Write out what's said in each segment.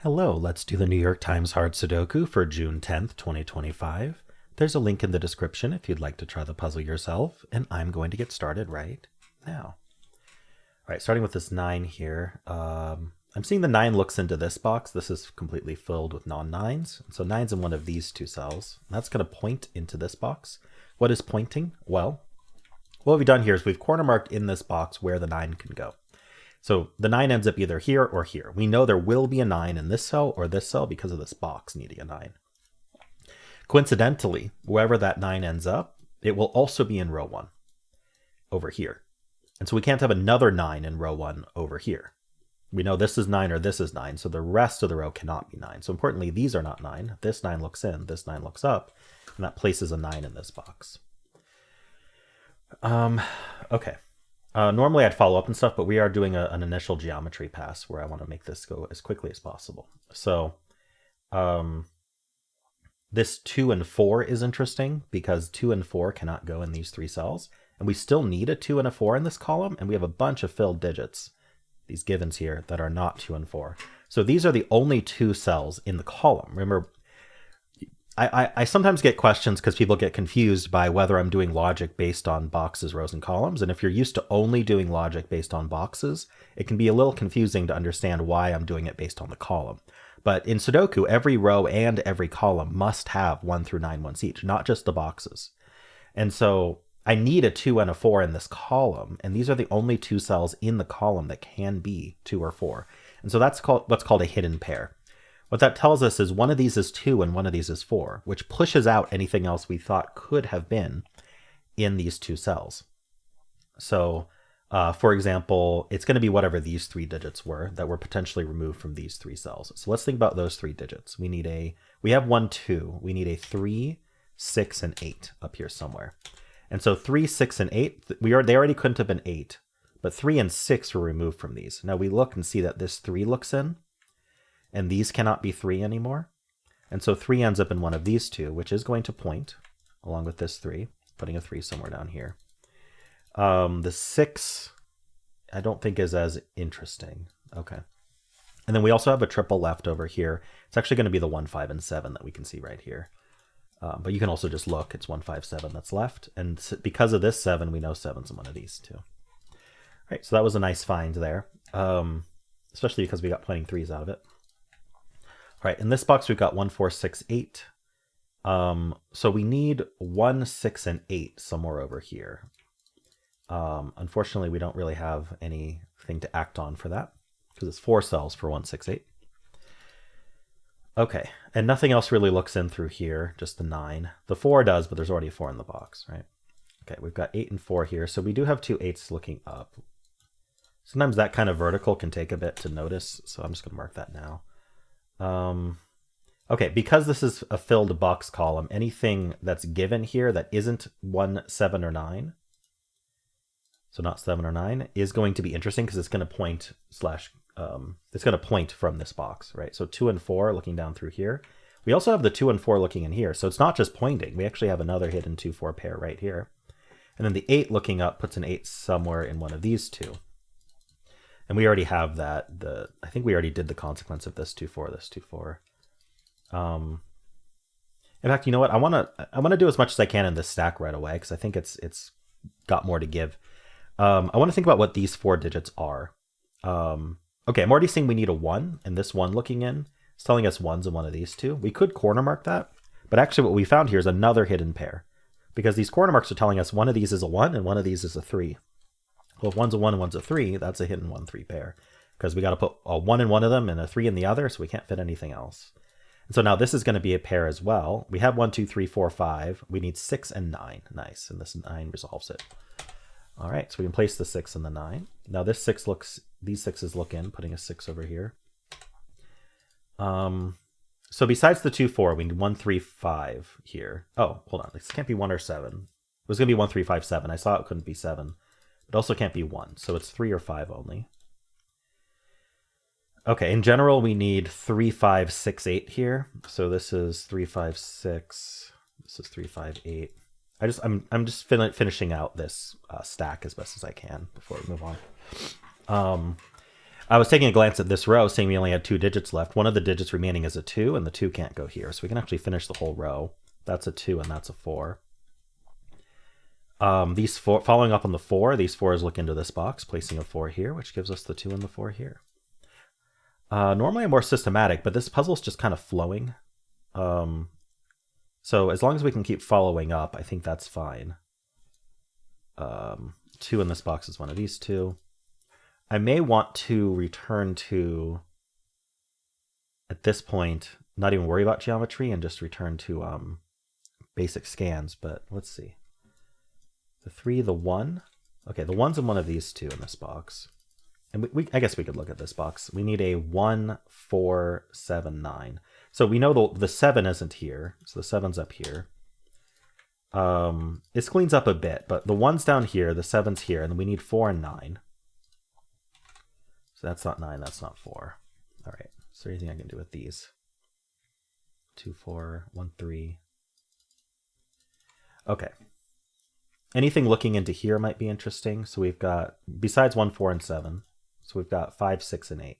Hello, let's do the New York Times Hard Sudoku for June 10th, 2025. There's a link in the description if you'd like to try the puzzle yourself, and I'm going to get started right now. All right, starting with this 9 here. I'm seeing the 9 looks into this box. This is completely filled with non-9s. So 9's in one of these two cells. That's going to point into this box. What is pointing? Well, what we've done here is we've corner marked in this box where the 9 can go. So the 9 ends up either here or here. We know there will be a 9 in this cell or this cell because of this box needing a 9. Coincidentally, wherever that 9 ends up, it will also be in row 1 over here. And so we can't have another 9 in row 1 over here. We know this is 9 or this is 9, so the rest of the row cannot be 9. So importantly, these are not 9. This 9 looks in, this 9 looks up, and that places a 9 in this box. Okay. Normally I'd follow up and stuff, but we are doing an initial geometry pass where I want to make this go as quickly as possible. So this 2 and 4 is interesting because 2 and 4 cannot go in these three cells. And we still need a 2 and a 4 in this column, and we have a bunch of filled digits, these givens here, that are not 2 and 4. So these are the only two cells in the column. Remember, I sometimes get questions because people get confused by whether I'm doing logic based on boxes, rows, and columns. And if you're used to only doing logic based on boxes, it can be a little confusing to understand why I'm doing it based on the column. But in Sudoku, every row and every column must have 1 through 9 ones each, not just the boxes. And so I need a 2 and a 4 in this column, and these are the only two cells in the column that can be 2 or 4. And so that's what's called a hidden pair. What that tells us is one of these is 2 and one of these is 4, which pushes out anything else we thought could have been in these two cells. So, for example, it's going to be whatever these 3 digits were that were potentially removed from these 3 cells. So let's think about those 3 digits. We have 1, 2. We need a 3, 6, and 8 up here somewhere. And so 3, 6, and 8, they already couldn't have been 8, but 3 and 6 were removed from these. Now we look and see that this 3 looks in, and these cannot be 3 anymore. And so 3 ends up in one of these two, which is going to point along with this 3, putting a 3 somewhere down here. The 6, I don't think is as interesting. Okay. And then we also have a triple left over here. It's actually going to be the 1, 5, and 7 that we can see right here. But you can also just look, it's 1, 5, 7 that's left. And because of this 7, we know 7's in one of these two. All right, so that was a nice find there, especially because we got pointing 3s out of it. All right, in this box, we've got 1, 4, 6, 8. So we need 1, 6, and 8 somewhere over here. Unfortunately, we don't really have anything to act on for that because it's 4 cells for 1, 6, 8. Okay, and nothing else really looks in through here, just the 9. The 4 does, but there's already a 4 in the box, right? Okay, we've got 8 and 4 here, so we do have 2 8s looking up. Sometimes that kind of vertical can take a bit to notice, so I'm just going to mark that now. Okay, because this is a filled box column, anything that's given here that isn't 1, 7, or 9, so not 7 or 9, is going to be interesting because it's going to point it's going to point from this box, right? So 2 and 4 looking down through here. We also have the 2 and 4 looking in here, so it's not just pointing. We actually have another hidden 2, 4 pair right here. And then the 8 looking up puts an 8 somewhere in one of these two. And we already have that. I think we already did the consequence of this 2, 4, this 2, 4. In fact, you know what? I want to do as much as I can in this stack right away because I think it's got more to give. I want to think about what these 4 digits are. Okay, I'm already seeing we need a 1, and this 1 looking in is telling us 1's in one of these two. We could corner mark that, but actually what we found here is another hidden pair because these corner marks are telling us one of these is a 1 and one of these is a 3. Well, if one's a 1 and one's a 3, that's a hidden 1, 3 pair because we got to put a 1 in one of them and a 3 in the other, so we can't fit anything else. And so now this is going to be a pair as well. We have 1, 2, 3, 4, 5. We need 6 and 9. Nice, and this 9 resolves it. All right, so we can place the 6 and the 9. Now these 6s look in, putting a 6 over here. So besides the 2, 4, we need 1, 3, 5 here. Oh, hold on, this can't be 1 or 7. It was going to be 1, 3, 5, 7. I saw it couldn't be 7. It also can't be 1, so it's 3 or 5 only. Okay, in general, we need 3, 5, 6, 8 here. So this is 3, 5, 6. This is 3, 5, 8. I'm just finishing out this stack as best as I can before we move on. I was taking a glance at this row, seeing we only had 2 digits left. One of the digits remaining is a 2, and the 2 can't go here. So we can actually finish the whole row. That's a 2, and that's a 4. These four, following up on the 4, these 4s look into this box, placing a 4 here, which gives us the 2 and the 4 here. Normally I'm more systematic, but this puzzle's just kind of flowing. So as long as we can keep following up, I think that's fine. 2 in this box is one of these 2. I may want to return to, at this point, not even worry about geometry and just return to basic scans, but let's see. The 3, the 1. Okay, the 1's in one of these 2 in this box. And I guess we could look at this box. We need a 1, 4, 7, 9. So we know the 7 isn't here, so the 7's up here. This cleans up a bit, but the 1's down here, the 7's here, and then we need 4 and 9. So that's not 9, that's not 4. All right, is there anything I can do with these? 2, 4, 1, 3. Okay. Anything looking into here might be interesting. So we've got, besides 1, 4, and 7, so we've got 5, 6, and 8.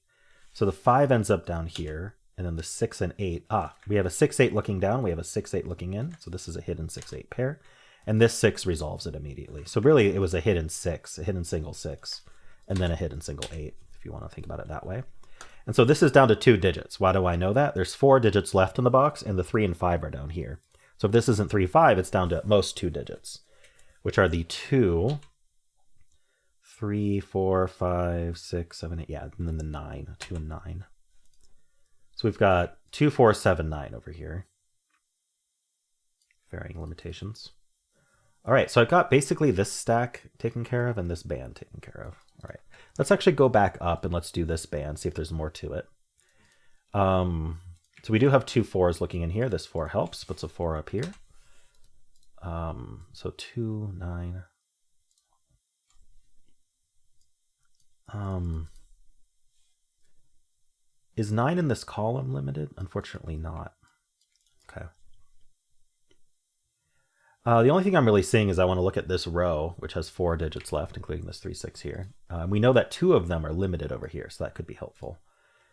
So the 5 ends up down here, and then the 6 and 8. We have a 6, 8 looking down, we have a 6, 8 looking in. So this is a hidden 6, 8 pair. And this 6 resolves it immediately. So really it was a hidden 6, a hidden single 6, and then a hidden single 8, if you want to think about it that way. And so this is down to 2 digits. Why do I know that? There's 4 digits left in the box, and the 3 and 5 are down here. So if this isn't 3, 5, it's down to at most 2 digits, which are the 2, 3, 4, 5, 6, 7, 8, yeah, and then the 9, 2 and 9. So we've got 2, 4, 7, 9 over here. Varying limitations. All right, so I've got basically this stack taken care of and this band taken care of. All right, let's actually go back up and let's do this band, see if there's more to it. So we do have 2 4s looking in here. This 4 helps, puts a 4 up here. So 2, 9. Is 9 in this column limited? Unfortunately not. Okay. The only thing I'm really seeing is I want to look at this row, which has 4 digits left, including this 3, 6 here. We know that 2 of them are limited over here, so that could be helpful.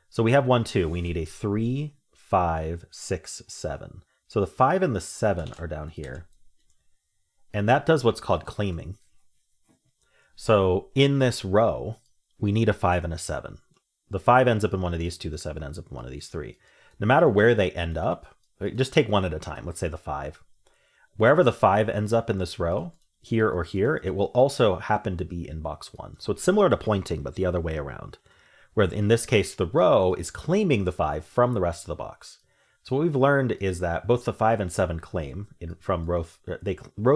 So we have 1, 2. We need a 3, 5, 6, 7. So the 5 and the 7 are down here. And that does what's called claiming. So in this row, we need a 5 and a 7. The 5 ends up in one of these 2, the 7 ends up in one of these 3. No matter where they end up, just take one at a time. Let's say the 5. Wherever the 5 ends up in this row, here or here, it will also happen to be in box 1. So it's similar to pointing, but the other way around. Where in this case, the row is claiming the 5 from the rest of the box. So what we've learned is that both the 5 and 7 claim from row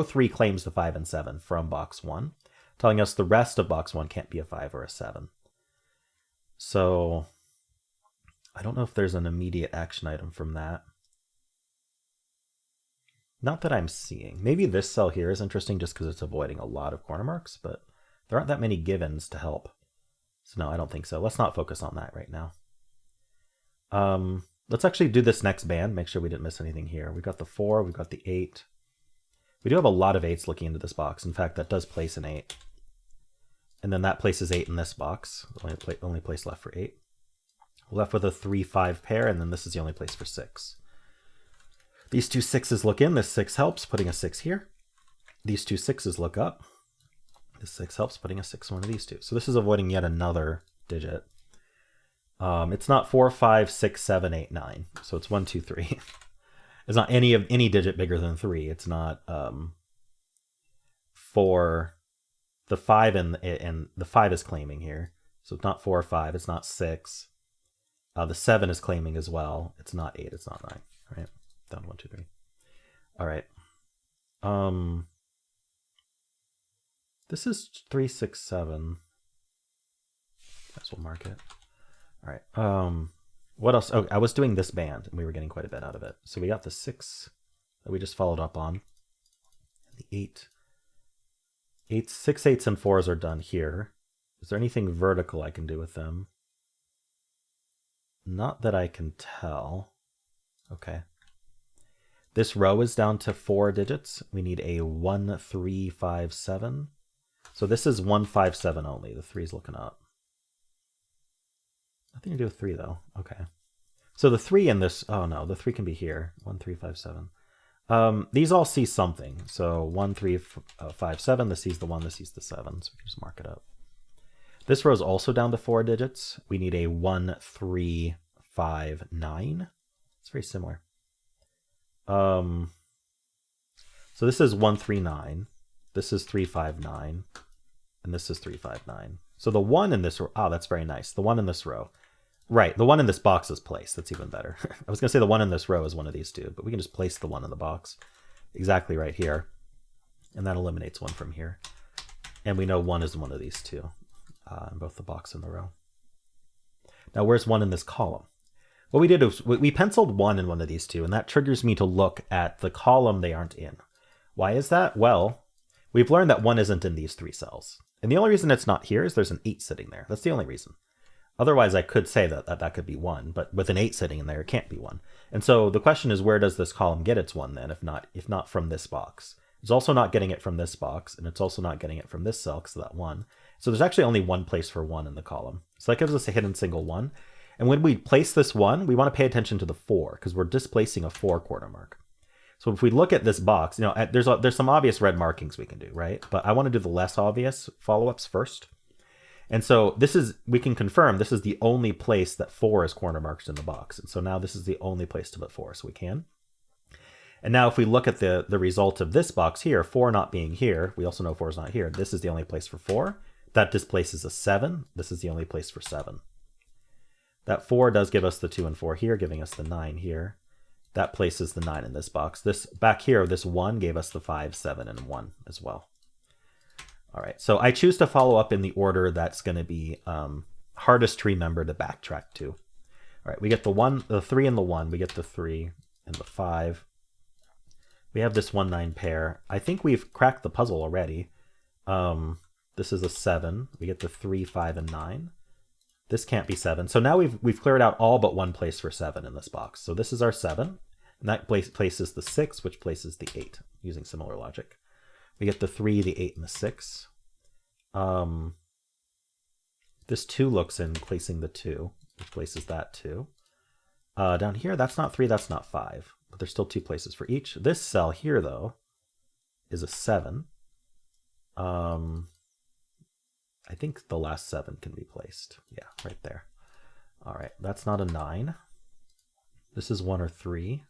3 claims the 5 and 7 from box 1, telling us the rest of box 1 can't be a 5 or a 7. So I don't know if there's an immediate action item from that. Not that I'm seeing. Maybe this cell here is interesting just because it's avoiding a lot of corner marks, but there aren't that many givens to help. So no, I don't think so. Let's not focus on that right now. Let's actually do this next band, make sure we didn't miss anything here. We've got the 4, we've got the 8. We do have a lot of 8s looking into this box. In fact, that does place an 8. And then that places 8 in this box. Only place left for 8. We're left with a 3, 5 pair, and then this is the only place for 6. These 2 6s look in. This 6 helps, putting a 6 here. These 2 6s look up. This 6 helps, putting a 6 in one of these 2. So this is avoiding yet another digit. It's not 4, 5, 6, 7, 8, 9. So it's 1, 2, 3. It's not any digit bigger than 3. It's not 4. The 5 and the 5 is claiming here. So it's not 4 or 5. It's not 6. The 7 is claiming as well. It's not 8. It's not 9. All right. Down 1, 2, 3. All right. This is 3, 6, 7. Guess we'll mark it. All right. What else? Oh, I was doing this band, and we were getting quite a bit out of it. So we got the 6 that we just followed up on. The 8. 6, 8s, and 4s are done here. Is there anything vertical I can do with them? Not that I can tell. Okay. This row is down to 4 digits. We need a 1, 3, 5, 7. So this is 1, 5, 7 only. The 3's looking up. Nothing to do with 3 though. Okay. So the 3 in this, oh no, the 3 can be here. 1, 3, 5, 7. These all see something. So 1, 3, 5, 7. This sees the 1, this sees the 7. So we can just mark it up. This row is also down to 4 digits. We need a 1, 3, 5, 9. It's very similar. So this is 1, 3, 9. This is 3, 5, 9. And this is 3, 5, 9. So the 1 in this row, oh, that's very nice. The 1 in this row. Right, the 1 in this box is placed. That's even better. I was going to say the 1 in this row is one of these two, but we can just place the 1 in the box exactly right here. And that eliminates 1 from here. And we know 1 is one of these two in both the box and the row. Now, where's 1 in this column? What we did is we penciled 1 in one of these two, and that triggers me to look at the column they aren't in. Why is that? Well, we've learned that 1 isn't in these 3 cells. And the only reason it's not here is there's an 8 sitting there. That's the only reason. Otherwise, I could say that could be 1, but with an 8 sitting in there, it can't be 1. And so the question is, where does this column get its 1 then, if not from this box? It's also not getting it from this box, and it's also not getting it from this cell because of that 1. So there's actually only one place for 1 in the column. So that gives us a hidden single 1. And when we place this 1, we want to pay attention to the 4 because we're displacing a 4 corner mark. So if we look at this box, you know, there's some obvious red markings we can do, right? But I want to do the less obvious follow-ups first. And so we can confirm this is the only place that 4 is corner marked in the box. And so now this is the only place to put 4, so we can. And now if we look at the result of this box here, 4 not being here, we also know 4 is not here. This is the only place for 4. That displaces a 7. This is the only place for 7. That 4 does give us the 2 and 4 here, giving us the 9 here. That places the 9 in this box. This back here, this 1 gave us the 5, 7, and 1 as well. All right, so I choose to follow up in the order that's going to be hardest to remember to backtrack to. All right, we get the 3 and the 1. We get the 3 and the 5. We have this 1, 9 pair. I think we've cracked the puzzle already. This is a 7. We get the 3, 5, and 9. This can't be 7. So now we've cleared out all but one place for 7 in this box. So this is our 7. And that places the 6, which places the 8, using similar logic. We get the 3, the 8, and the 6. This 2 looks in, placing the 2, which places that 2. Down here, that's not 3, that's not 5. But there's still 2 places for each. This cell here, though, is a 7. I think the last 7 can be placed. Yeah, right there. All right, that's not a 9. This is 1 or 3.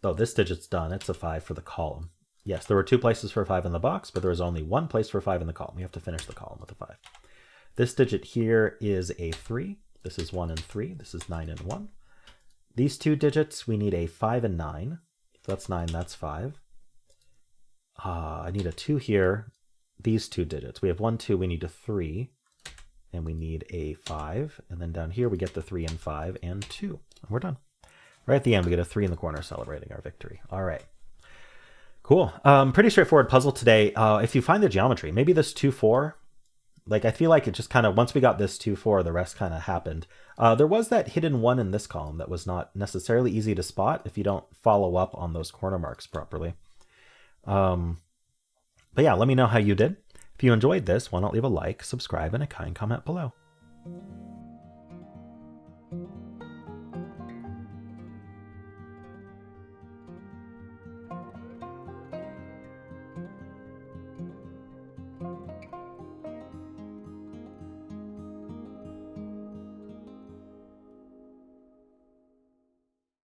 Oh, this digit's done. It's a 5 for the column. Yes, there were 2 places for 5 in the box, but there was only 1 place for 5 in the column. We have to finish the column with a 5. This digit here is a 3. This is 1 and 3. This is 9 and 1. These 2 digits, we need a 5 and 9. So that's 9, that's 5. I need a 2 here. These 2 digits. We have 1, 2, we need a 3. And we need a 5. And then down here we get the 3 and 5 and 2. And we're done. Right at the end, we get a 3 in the corner celebrating our victory. All right. Cool. Pretty straightforward puzzle today. If you find the geometry, maybe this 2, 4, like I feel like it just kind of, once we got this 2, 4, the rest kind of happened. There was that hidden 1 in this column that was not necessarily easy to spot if you don't follow up on those corner marks properly. But yeah, let me know how you did. If you enjoyed this, why not leave a like, subscribe, and a kind comment below.